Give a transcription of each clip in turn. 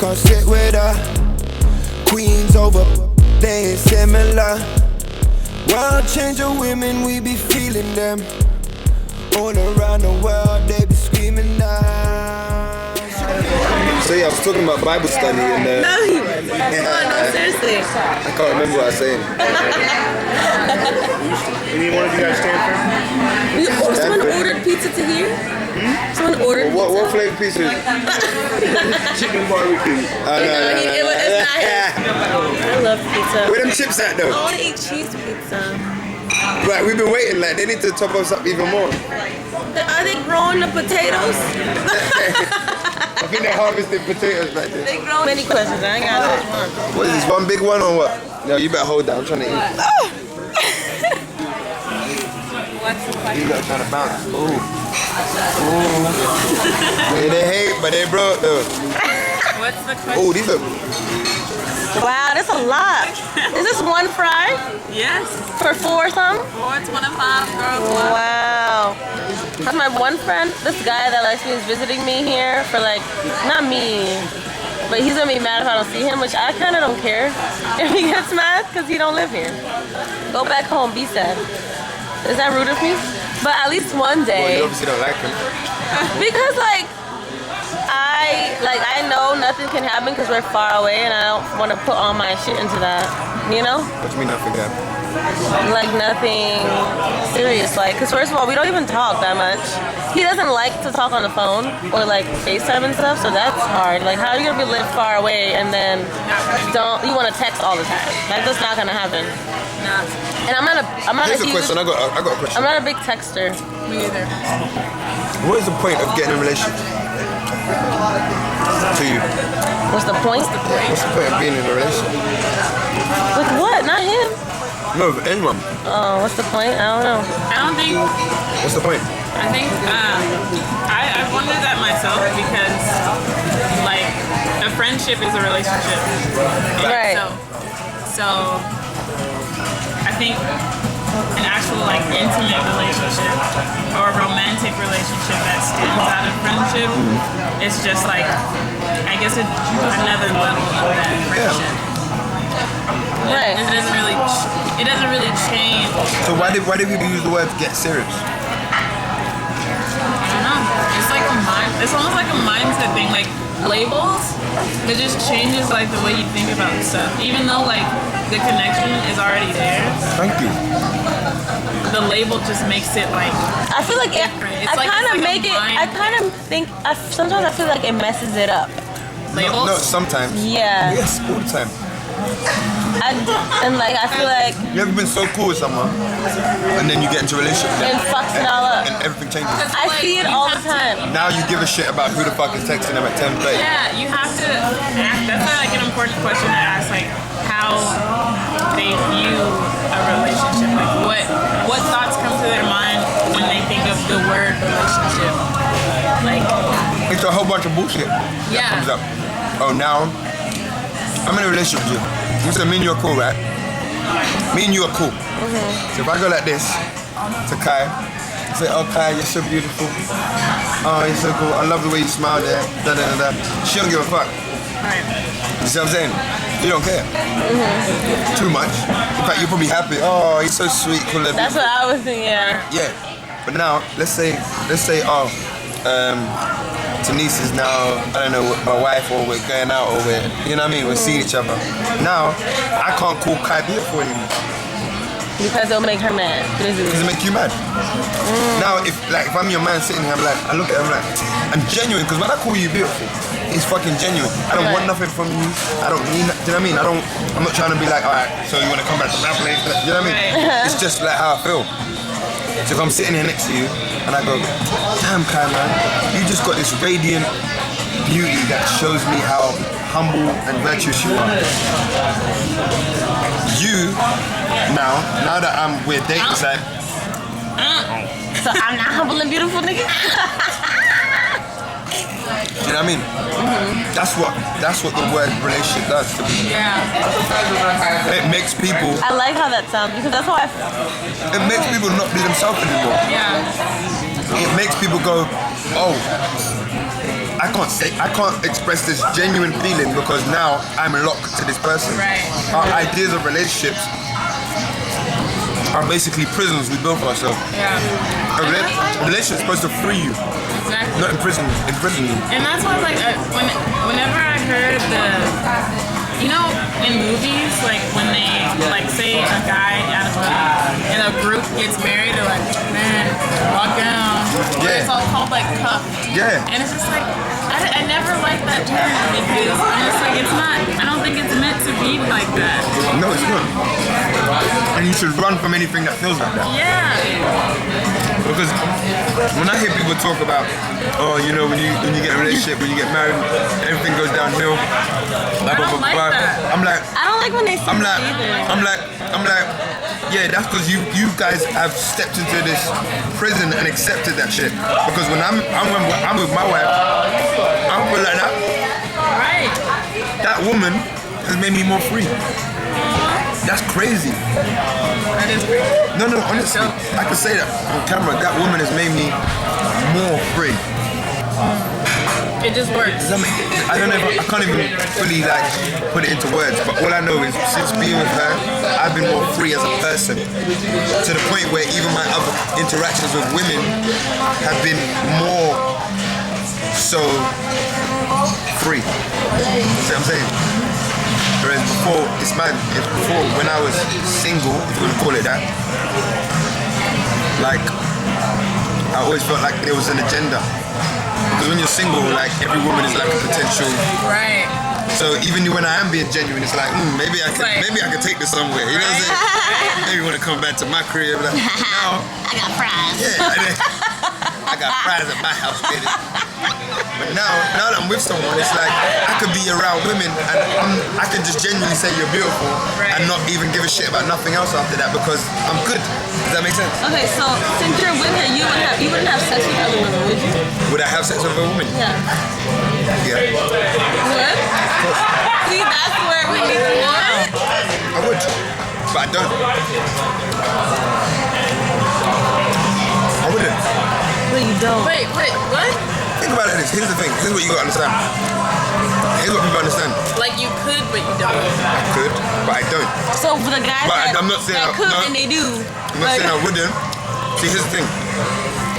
come sit with her. Queens over, they ain't similar. World changer women, we be feeling them. All around the world, they be screaming now. So yeah, I was talking about Bible study and No, he wasn't. No, seriously. I can't remember what I was saying. Any one of you guys stand for? Someone ordered pizza to here? Someone ordered pizza? What flavor pizza? Chicken barbecue. It's not him. I love pizza. Where them chips at though? I want to eat cheese pizza. Right, we've been waiting. Like they need to top us up even more. Are they growing the potatoes? I think they're harvesting potatoes back there. They grow many questions. I ain't got one. What is this? One big one or what? No, you better hold that. I'm trying to eat. What's the question? You got trying to bounce. Ooh. Yeah, they hate, but they broke though. What's the question? Oh, these are. Wow, that's a lot. Is this one fry? Yes. For 4 or something? 4, 25, girl. Wow. That's my one friend, this guy that likes me is visiting me here for like, not me, but he's gonna be mad if I don't see him, which I kind of don't care if he gets mad because he don't live here. Go back home, be sad. Is that rude of me? But at least one Well, day. you obviously don't like him. Because I know nothing can happen because we're far away and I don't want to put all my shit into that, you know? What do you mean nothing good? Like nothing serious, like, because first of all, we don't even talk that much. He doesn't like to talk on the phone or like FaceTime and stuff, so that's hard. Like, how are you gonna live far away and then you want to text all the time? Like, that's not gonna happen. Nah. And I'm not Here's a a question. I got a question. I'm not a big texter. Me either. What is the point of getting in a relationship? To you? What's the point? What's the point of being in a relationship? With what? Not him. No, with anyone. Oh, what's the point? I don't know. I don't think. What's the point? I think I've wondered that myself because like a friendship is a relationship. Right. So I think an actual like intimate relationship or a romantic relationship that stems out of friendship is just like I guess another level of that friendship. Right. It doesn't really change. So why did people use the word get serious? I don't know. It's like it's almost like a mindset thing. Like labels, it just changes like the way you think about stuff. Even though like the connection is already there. Thank you. The label just makes it like I feel like different. Sometimes I feel like it messes it up. labels. No, sometimes. Yeah. Yes, all the time. I feel like You ever been so cool with someone and then you get into a relationship with them it fucks it all up. and everything changes? I see it all the time. Now you give a shit about who the fuck is texting them at 10:30. Yeah, you have to ask. That's like an important question to ask, like how they view a relationship. Like what thoughts come to their mind when they think of the word relationship? Like It's a whole bunch of bullshit that comes up. Oh, now I'm in a relationship with you. You say me and you are cool, right? Me and you are cool. So if I go like this to Kai, say, oh Kai, you're so beautiful. Oh, you're so cool. I love the way you smile there. Da, da, da, da. She don't give a fuck. You see what I'm saying? You don't care. Too much. In fact, you're probably happy. Oh, he's so sweet. Cool. That's what I was thinking, yeah. Yeah. But now, let's say, Tynece is now, I don't know, my wife, or we're going out, or you know what I mean, we're seeing each other. Now, I can't call Kai beautiful anymore. Because it'll make her mad. Because it make you mad. Now, if I'm your man sitting here, I look at him like, I'm genuine, because when I call you beautiful, it's fucking genuine. I don't want nothing from you. I don't need, do you know what I mean? I'm not trying to be like, alright, so you want to come back to my place? You know what I mean? It's just like how I feel. So if I'm sitting here next to you, and I go, damn Kai man, you just got this radiant beauty that shows me how humble and virtuous you are. You, now that we're dating, it's like, So I'm not humble and beautiful, nigga? you know what I mean? That's what the word relationship does to me. It makes people. I like how that sounds because that's how I feel. It makes people not be themselves anymore. yeah. It makes people go, oh, I I can't express this genuine feeling because now I'm locked to this person. Right. Our ideas of relationships are basically prisons we built for ourselves. Yeah. A relationship is supposed to free you, Exactly. not imprison you. And that's why, like, whenever I heard you know, in movies, like when they, like, say a guy in a group gets married, they're like, man, walk down. Yeah. It's all called, like, cuff. Yeah. And it's just like, I never liked that term because honestly, I don't think it's meant to be like that. No, it's not. And you should run from anything that feels like that. Yeah. Because when I hear people talk about, oh, you know, when you get in a relationship, when you get married, everything goes downhill. I don't like that. I'm like, I don't like when they say I'm that like, either. I'm like, yeah, that's because you guys have stepped into this prison and accepted that shit. Because when I'm with my wife, I don't feel like that. Right. That woman has made me more free. That's crazy. That is great. No, honestly, I can say that on camera. That woman has made me more free. It just works. Does that make, I don't know if I can't even fully like put it into words, but all I know is since being with her, I've been more free as a person. To the point where even my other interactions with women have been more so free. See what I'm saying? Whereas before, it's before when I was single, if you want to call it that, like I always felt like there was an agenda. Because when you're single, like every woman is like a potential. Right. So even when I am being genuine, it's like maybe I could take this somewhere. You know what I'm saying? Maybe when I come back to my crib, like, no, I got fries. yeah, I got fries at my house, baby. But now that I'm with someone, it's like I could be around women and I can just genuinely say you're beautiful and not even give a shit about nothing else after that because I'm good. Does that make sense? Okay, so since you're with her, you wouldn't have sex with other women, would you? Would I have sex with a woman? Yeah. Yeah. What? See, that's where we need to work. I would, but I don't. I wouldn't. But you don't. Wait, what? Think about it like this. Here's the thing. Here's what you gotta understand. Here's what people understand. Like you could, but you don't. I could, but I don't. So for the guys But I'm not saying that could no, and they do. I'm not saying I wouldn't. See, here's the thing.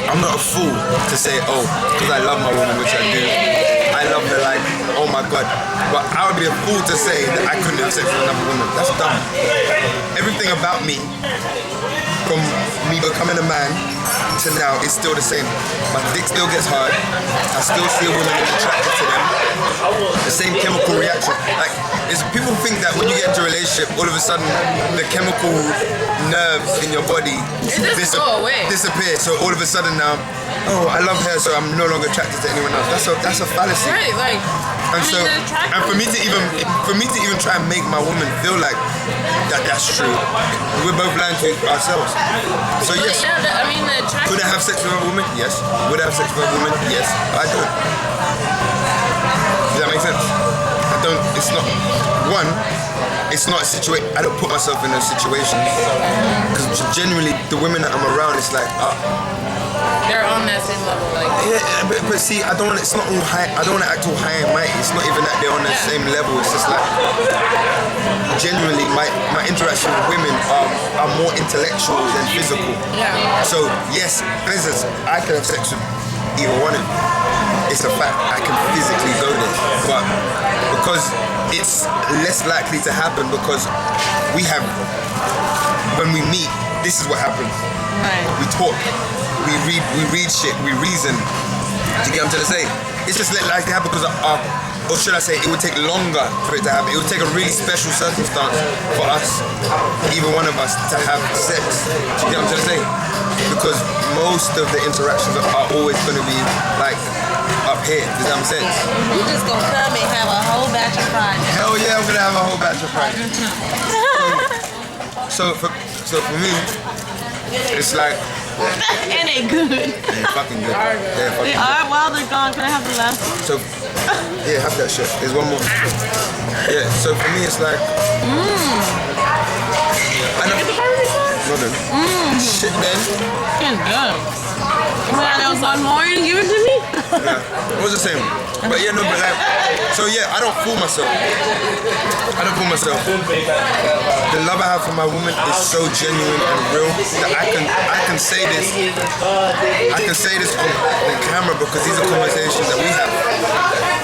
I'm not a fool to say, oh, because I love my woman, which I do. I love her like, oh my God. But I would be a fool to say that I couldn't have sex with another woman. That's dumb. Everything about me, from me becoming a man to now, is still the same. My dick still gets hard. I still see a woman and attracted to them. The same chemical reaction. Like, people think that when you get into a relationship, all of a sudden the chemical nerves in your body disappear. So all of a sudden now, oh, I love her, so I'm no longer attracted to anyone else. That's a fallacy. Right, like. And for me to even try and make my woman feel like that's true, we're both lying to ourselves. So yes, could I have sex with a woman? Yes. Would I have sex with a woman? Yes. But I don't. Does that make sense? I don't. It's not one. It's not a situation. I don't put myself in those situations because genuinely the women that I'm around, it's like. They're on that same level, like. Yeah, but see, I don't want. It's not all high. I don't want to act all high and mighty. It's not even that they're on the same level. It's just like genuinely, my interaction with women are more intellectual than physical. Yeah. So yes, for instance, I can have sex with either one of them. It's a fact. I can physically go there, but because it's less likely to happen because when we meet, this is what happens. Right. We talk. We read shit, we reason. Do you get what I'm trying to say? It's just like to happen because or should I say, it would take longer for it to happen. It would take a really special circumstance for us, either one of us, to have sex. Do you get what I'm trying to say? Because most of the interactions are always going to be like up here. Does that make sense? You just gonna come and have a whole batch of fries. Hell yeah, I'm gonna have a whole batch of fries. So for me, it's like. And they good. They're fucking good. They're fucking They are while they're gone. Can I have the last one? So, yeah, have that shit. There's one more. Yeah, so for me, it's like. Well done. Shit, man. It's good. Well, there was one more. You give it to me? Yeah. What was I saying? But yeah, no, but like, so yeah, I don't fool myself. I don't fool myself. The love I have for my woman is so genuine and real that I can say this. I can say this on the camera because these are conversations that we have.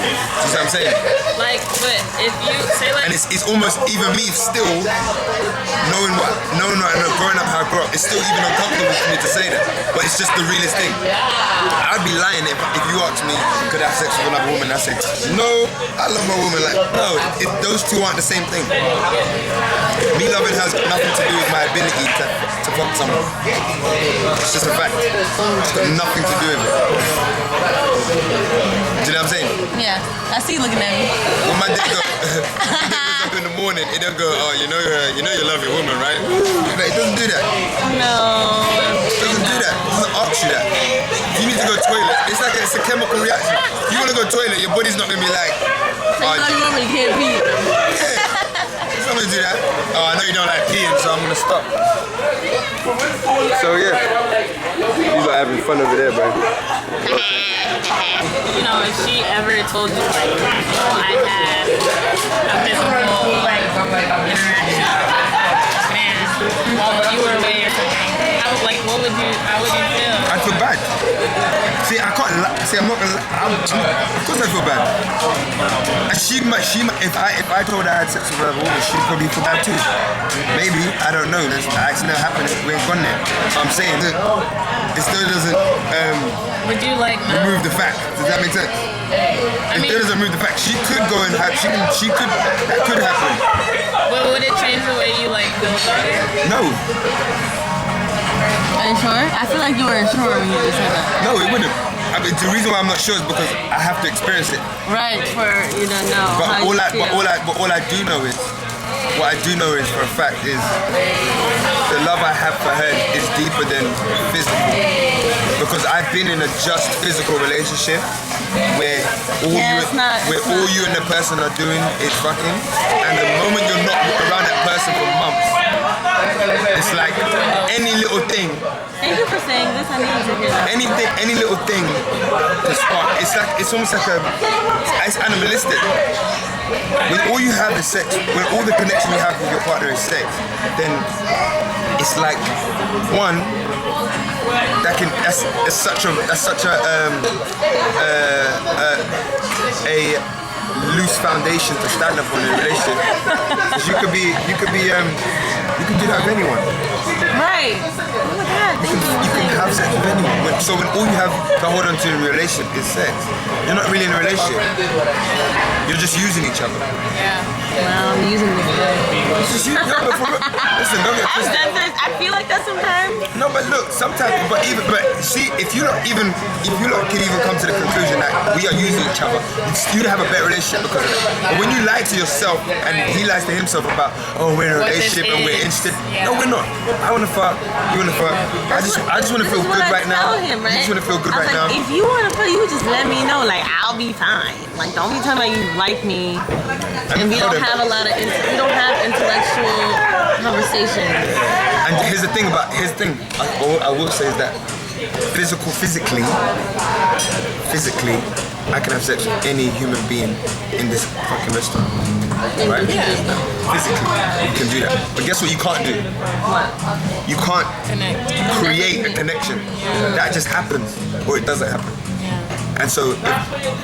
You see what I'm saying? Like, but if you say like, And it's almost even me still knowing what I know, growing up how I grew up, it's still even uncomfortable for me to say that. But it's just the realest thing. I'd be lying if you asked me, could I have sex with another woman? I said, no, I love my woman. Like, no, those two aren't the same thing. Me loving has nothing to do with my ability to fuck someone. It's just a fact. It's got nothing to do with it. Do you know what I'm saying? Yeah, I see you looking at me. When my dick goes up in the morning, it don't go, oh, you know you love your woman, right? Like, it doesn't do that. No. It doesn't do that. It doesn't ask you that. You need to go toilet. It's a chemical reaction. You want to go toilet, your body's not going to be like, oh, You woman, you can't pee. yeah. It's not going to do that. Oh, I know you don't like peeing, so I'm going to stop. So yeah, you are having fun over there, bro. you know, if she ever told you like, oh, I had a physical like interaction, man, while you were away or something, how would you feel? I'd feel bad. See, I can't. I'm not gonna. Of course, I feel bad. And she might. If I told her I had sex with another woman, she'd probably feel bad too. Maybe, I don't know. That's never happened. We ain't gone there. So I'm saying that it still doesn't Would you like remove the fact. Does that make sense? It still doesn't remove the fact. She could go and have. She could. That could happen. But would it change the way you like feel about it? No. Are you sure? I feel like you were sure when you just said that. No, it wouldn't. I mean, the reason why I'm not sure is because I have to experience it. Right, for you don't know. But how all you I do know is, what I do know is for a fact is the love I have for her is deeper than physical. Because I've been in a just physical relationship where all you and the person are doing is fucking, and the moment you're not around that person for months, it's like any little thing. Thank you for saying this. I need to hear that. Any little thing to spark. It's almost like it's animalistic. When all you have is sex, when all the connection you have with your partner is sex, then it's like one that's such a loose foundation to stand up on in a relationship. Because you could do that with anyone. Right. Oh my God. You can have sex with anyone. So when all you have to hold on to in a relationship is sex, you're not really in a relationship. You're just using each other. Yeah. Well, I'm using this guy. Listen, don't get twisted. I feel like that sometimes. No, but look, sometimes, but see, if you lot can even come to the conclusion that we are using each other, you'd have a better relationship because of that. But when you lie to yourself and he lies to himself about, oh, we're in a relationship and we're interested. Yeah. No, we're not. I want to fuck. You want to fuck. I just want to feel good right now. Him, right? You just want to feel good right now. If you want to fuck, you just let me know. Like, I'll be fine. Like, don't be talking about you like me. And we don't have a lot of intellectual conversation. And here's the thing. I will say is that physically, I can have sex with any human being in this fucking restaurant. Right? Physically, you can do that. But guess what you can't do? What? You can't create a connection. That just happens, or it doesn't happen. And so,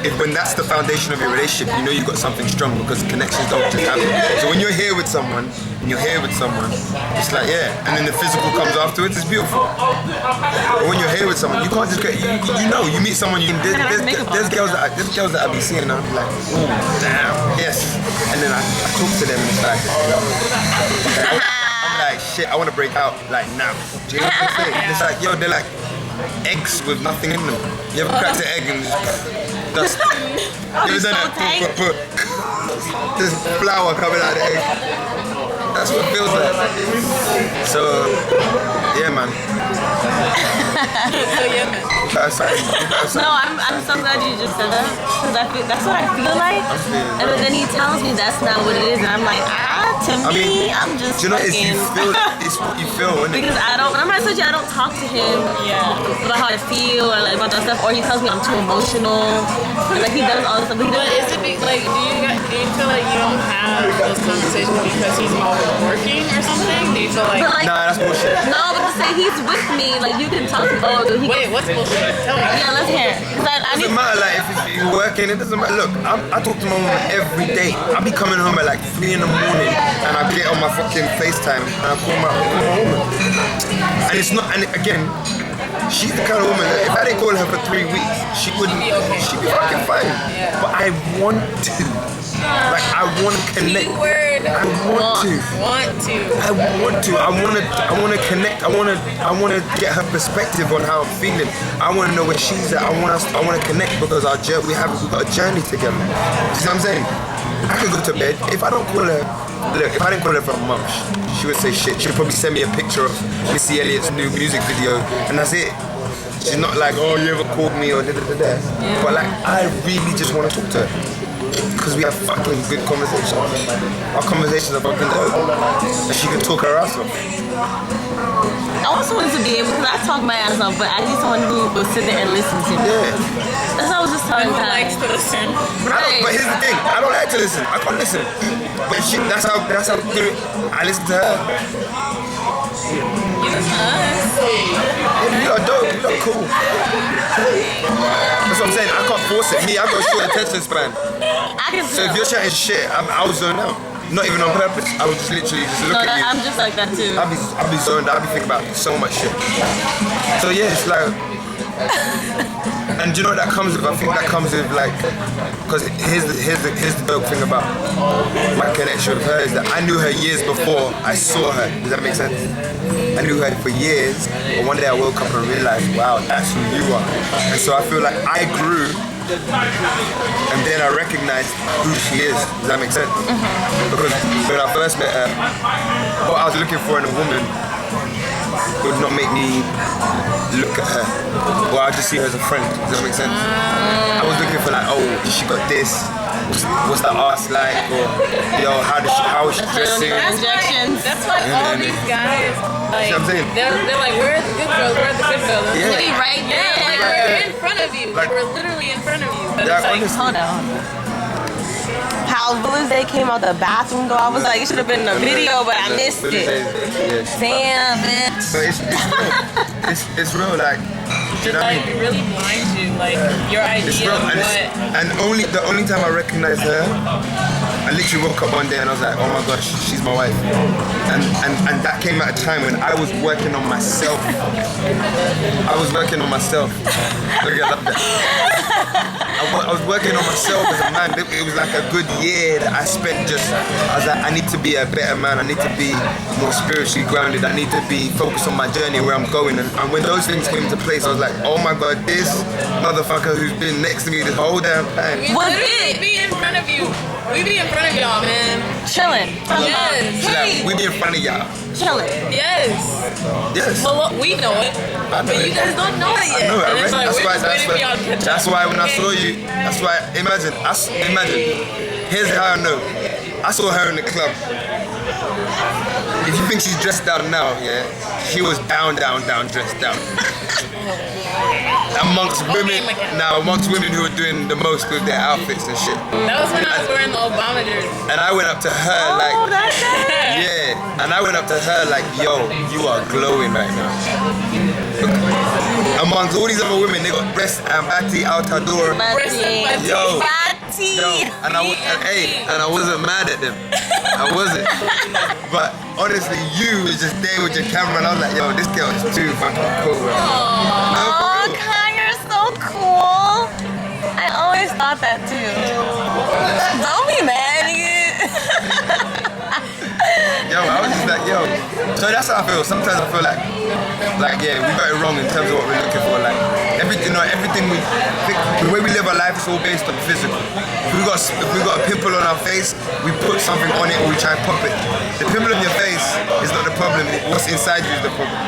if when that's the foundation of your relationship, you know you've got something strong because connections don't just happen. So when you're here with someone, it's like, yeah, and then the physical comes afterwards, it's beautiful. But when you're here with someone, you can't just get, you meet someone, there's girls that I be seeing and I'm like, oh, damn, yes. And then I talk to them and it's like, I'm like, shit, I want to break out, like, now. Do you know what I'm saying? It's like, yo, they're like eggs with nothing in them. You ever cracked an egg and just dust? You ever done that? There's flour coming out of the egg. That's what it feels like. So, yeah, man. No, I'm so glad you just said that because that's what I feel like. And then he tells me that's not what it is, and I'm like, I To me, I'm just do you know it's you fucking- feel it's what you feel, isn't it? Because I don't, I'm not such I don't talk to him about how I feel or like about that stuff, or he tells me I'm too emotional. And, like he does all this stuff, but he But doesn't. is it like, do you feel like you don't have those conversations because he's always working or something? Do you feel like, But like, Nah, that's bullshit. no, but to say he's with me, like you can talk to. Oh, dude, he. wait, what's bullshit? Tell me. Yeah, let's hear. Cause I It need. doesn't matter like if you're working, it doesn't matter. Look, I talk to my mom every day. I be coming home at like 3 in the morning and I get on my fucking FaceTime and I call my woman. And it's not, and again, she's the kind of woman that if I didn't call her for 3 weeks, she'd be fucking fine. But I want to. Like I want to connect. Keyword. I want to. Want to. I want to. I want to connect. I want to get her perspective on how I'm feeling. I want to know where she's at. I want to connect because we've got a journey together. You see what I'm saying? I could go to bed if I don't call her. Look, if I didn't call her for a month, she would say shit. She'd probably send me a picture of Missy Elliott's new music video, and that's it. She's not like, oh, you ever called me or da da da da. But like, I really just want to talk to her. Because we have fucking good conversations. Our conversations are fucking dope. And she can talk her ass off. I also wanted to be able, because I talk my ass off, but I need someone who will sit there and listen to me. Yeah. That's what I was just telling Who her. likes to listen? But here's the thing, I don't like to listen. I can't listen. But that's how good I listen to her. You listen to us. Yeah, you are dope, you are cool. That's what I'm saying, I can't force it. Me, I've got a short attention span. I can So if tell. you're chatting shit, I'll zone out. Not even on purpose. I would just literally just look No, at you. I'm just like that too. I'll be zoned out. I'll be thinking about so much shit. So yeah, it's like, and do you know what that comes with? I think that comes with like, because here's the dope thing about my connection with her is that I knew her years before I saw her. Does that make sense? I knew her for years, but one day I woke up and realized, wow, that's who you are. And so I feel like I grew. And then I recognized who she is. Does that make sense? Because when I first met her, what I was looking for in a woman would not make me look at her. Or I'd just see her as a friend. Does that make sense? I was looking for like, oh, she got this. What's the ass like? Or yo, how is she dressing? Injections. That's why all these guys, like, See what I'm saying? they're like, where are the good girls? Where are the good girls? Yeah. Be right Yeah, like there. we're in front of you. Like we're literally in front of you. But Yeah, it's like, honestly. Hold on. How Village Day came out the bathroom door. I was like, it should have been in the video, but I missed it. Yes. Damn, bitch. So it's real. It's real, like, you know what I like mean? it really blinds you. Like your It's idea real, of and, what. and the only time I recognized her, I literally woke up one day and I was like, oh my gosh, she's my wife. And that came at a time when I was working on myself. I was working on myself. Look, I love that. I was working on myself as a man. It was like a good year that I spent just, I was like, I need to be a better man. I need to be more spiritually grounded. I need to be focused on my journey, where I'm going. And when those things came into place, I was like, oh my God, this motherfucker who's been next to me this whole damn time. We What's literally it? be in front of you. We be in front of y'all, man. Chilling. Yes. She's like, we be in front of y'all. Chilling. Yes. Yes. Well, look, we know it, I know but you it. guys don't know it yet. I know it, And it's right? like, we're just waiting for y'all to catch That's up. why when I Okay. saw you, that's why, imagine, here's how I know. I saw her in the club. If you think she's dressed down now, yeah, she was down, dressed down. Amongst women who were doing the most with their outfits and shit. That was when I was wearing the Obama jersey. And I went up to her Oh, like, that's it. yeah, and I went up to her like, yo, you are glowing right now. Look, amongst all these other women, they got breast and bati out her door. Batty. Yo. Batty. Yo, and I wasn't mad at them. I wasn't. But honestly, you was just there with your camera, and I was like, yo, this girl is too fucking cool, bro. Oh, Kai, you're so cool. I always thought that too. Don't be mad, Yo, I was just like, yo. So that's how I feel. Sometimes I feel like yeah, we got it wrong in terms of what we're looking for. Like everything we think, the way we live our life is all based on physical. If we got a pimple on our face, we put something on it or we try and pop it. The pimple on your face is not the problem. What's inside you is the problem.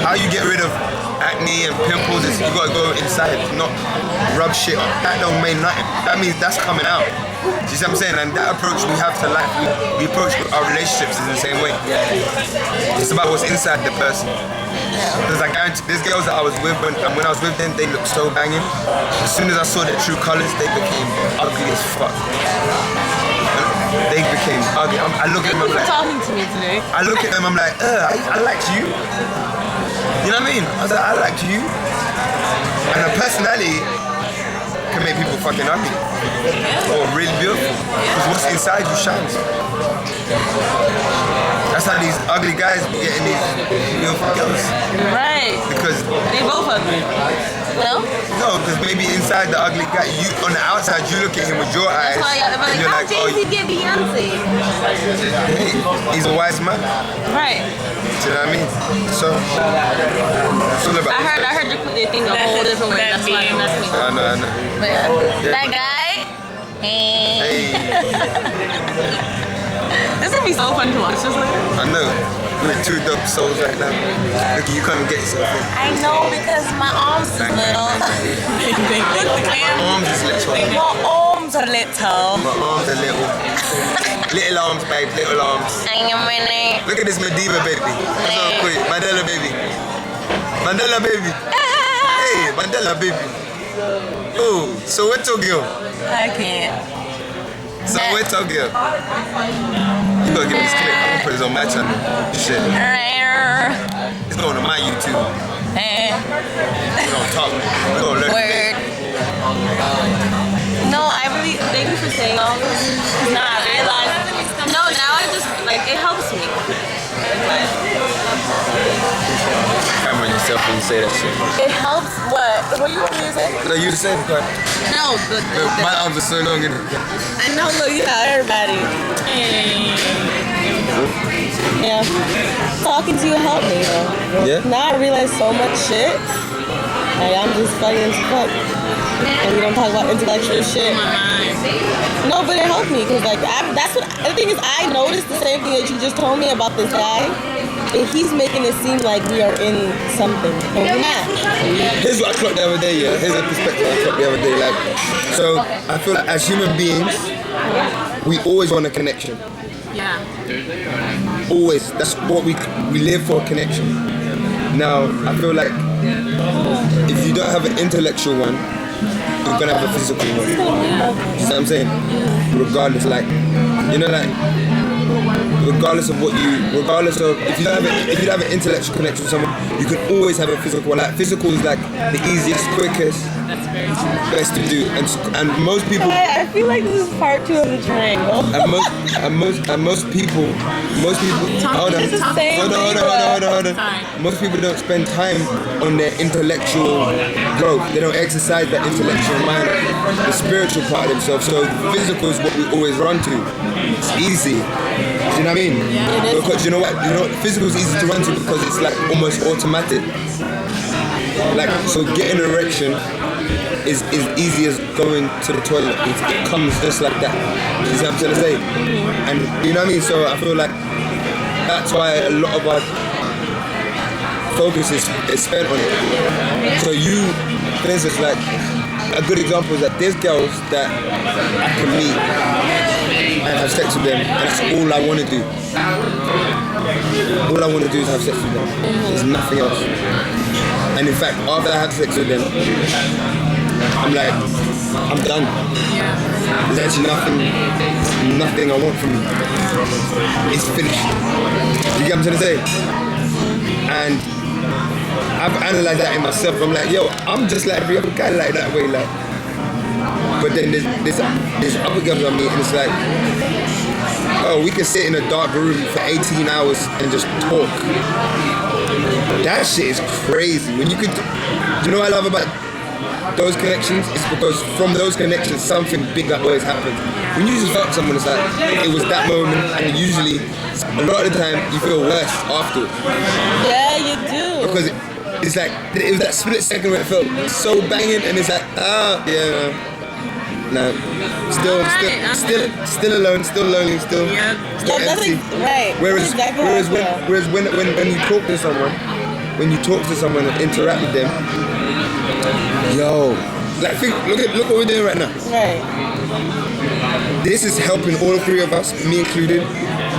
How you get rid of acne and pimples is you gotta go inside, not rub shit on. That don't mean nothing. That means that's coming out. You see what I'm saying? And that approach we have to life, we approach our relationships in the same way. It's about what's inside the person. Because I guarantee, there's girls that I was with, and when I was with them, they looked so banging. As soon as I saw their true colors, they became ugly as fuck. They became ugly. I look at them, I'm like, talking to me today. I look at them, I'm like, I liked you. You know what I mean? I was like, I liked you. And her personality can make people fucking ugly. Or really beautiful. Because what's inside you shines. That's how these ugly guys be getting these beautiful girls. Right. Because they both ugly. No? No, because maybe inside the ugly guy, you on the outside you look at him with your eyes. That's why and you're how like, oh, Jay-Z get Beyonce? he's a wise man. Right. Do you know what I mean? So it's all about I heard they think a whole different way. That's why that's me. I know. But yeah. That guy. Hey. This would be so fun to watch. Just like I know. We're two dope souls right now. Look, you can't get yourself in. I know because my arms is little. Look the camera. My arms is little. My arms are little. My arms are little. Little arms, babe. Little arms. I am winning. Look at this Mediva baby. That's all quick. Mandela baby. Mandela baby. Hey, Mandela baby. Oh, so we're Tokyo. I can't. So we're Tokyo. You gotta give me this clip. I'm gonna put this on my channel. Shit. It's going on my YouTube. We're gonna talk. We're gonna learn. Word. No, I really thank you for saying all this. Nah, I realized. No, now I just like it helps me. Camera yourself when you say that shit. It helps. What? What you want me to say? No, you the same part. No, My arms are so long in it. I know. Look, you got everybody. Yeah. Talking to you helped me though. Yeah? Now I realize so much shit. Like I'm just fucking as fuck. And we don't talk about intellectual shit. No, but it helped me because like that's what the thing is. I noticed the same thing that you just told me about this guy. And he's making it seem like we are in something. And we're not. Here's what I clocked the other day, yeah. Here's a perspective I clocked the other day. Like, so I feel like as human beings, we always want a connection. Yeah. Always. That's what we live for, a connection. Now, I feel like if you don't have an intellectual one, you're gonna have a physical one. You know what I'm saying? Regardless, like, you know, like, regardless of if you don't have an intellectual connection with someone, you can always have a physical one. Like, physical is like the easiest, quickest, best to do, and most people. I feel like this is part 2 of the triangle. And most people. Hold on. Most people don't spend time on their intellectual growth. They don't exercise that intellectual mind, the spiritual part of themselves. So physical is what we always run to. It's easy. Do you know what I mean? Yeah, because you know what? Physical is easy to run to because it's like almost automatic. Like, so getting an erection is easy as going to the toilet. It comes just like that. You see what I'm trying to say? And you know what I mean? So I feel like that's why a lot of our focus is spent on it. So you, for instance, like, a good example is that there's girls that I can meet and have sex with them, and that's all I want to do. All I want to do is have sex with them. There's nothing else. And in fact, after I have sex with them, I'm like, I'm done. There's actually nothing I want from you. It's finished. You get what I'm trying to say? And I've analyzed that in myself. I'm like, yo, I'm just like every other guy like that way, like. But then there's other girls I meet, and it's like, oh, we can sit in a dark room for 18 hours and just talk. That shit is crazy. When you could, you know what I love about those connections? It's because from those connections, something bigger always happens. When you just fuck someone, it's like, it was that moment, and usually, a lot of the time, you feel worse afterwards. Yeah, you do. Because it's like, it was that split second where it felt so banging, and it's like, no. Still alone, still lonely, still empty. Right. Whereas when you talk to someone, and interact with them, yo, Like, look what we're doing right now. Right. This is helping all three of us, me included.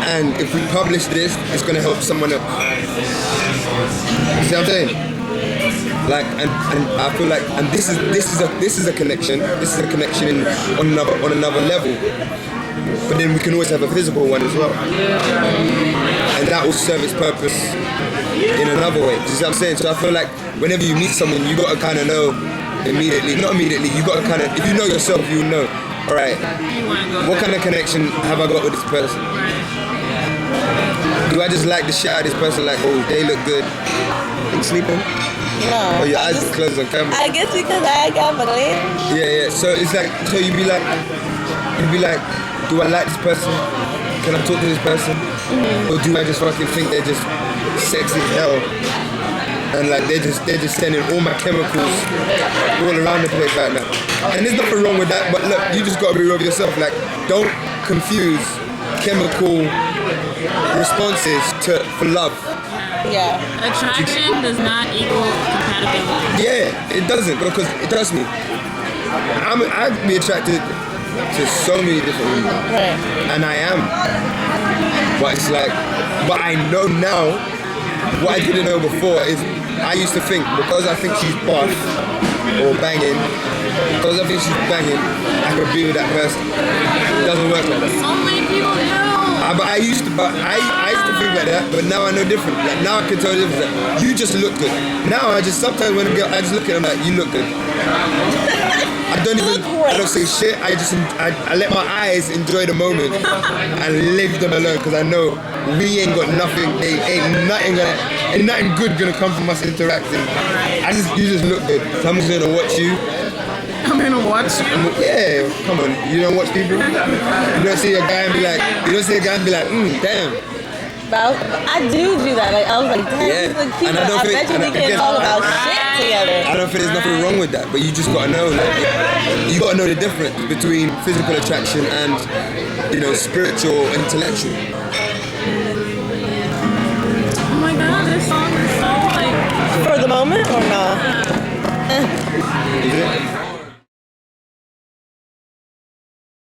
And if we publish this, it's gonna help someone else. You see what I'm saying? Like, and I feel like, and this is a connection. This is a connection on another level. But then we can always have a physical one as well, and that will serve its purpose in another way. You see what I'm saying? So I feel like whenever you meet someone, you gotta kind of know immediately. Not immediately. You gotta kind of, if you know yourself, you know. All right. What kind of connection have I got with this person? Do I just like the shit out of this person? Like, oh, they look good. And sleeping? No. Or your eyes are closed on camera? I guess because I got believe. Yeah. So it's like, so you'd be like, do I like this person? Can I talk to this person? Mm-hmm. Or do I just fucking think they're just sexy as hell? And like they're just sending all my chemicals all around the place right now. And there's nothing wrong with that, but look, you just gotta be real with yourself. Like, don't confuse chemical responses for love. Yeah. Attraction does not equal compatibility. Yeah, it doesn't, because trust me, I'd be attracted to so many different women. Right. And I am. But it's like, but I know now, what I didn't know before is, I used to think, because I think she's buff or banging, because I think she's banging, I could be with that person. It doesn't work like that. So many people do. But I used to think like that, but now I know different. Like, now I can tell the difference. Like, you just look good. Now sometimes when a girl, I just look at them like, you look good. I don't say shit. I let my eyes enjoy the moment and leave them alone, because I know we ain't got nothing. Ain't nothing good gonna come from us interacting. You just look good. So I'm just gonna watch you. I'm gonna watch you. Yeah, come on. You don't watch people. You don't see a guy and be like, damn. But I do that. Like, I was like, damn, Yeah. this is cute. And I don't I bet think- you we get all about shit together. I don't think there's nothing wrong with that, but you just gotta know, like, you gotta know the difference between physical attraction and, spiritual, intellectual.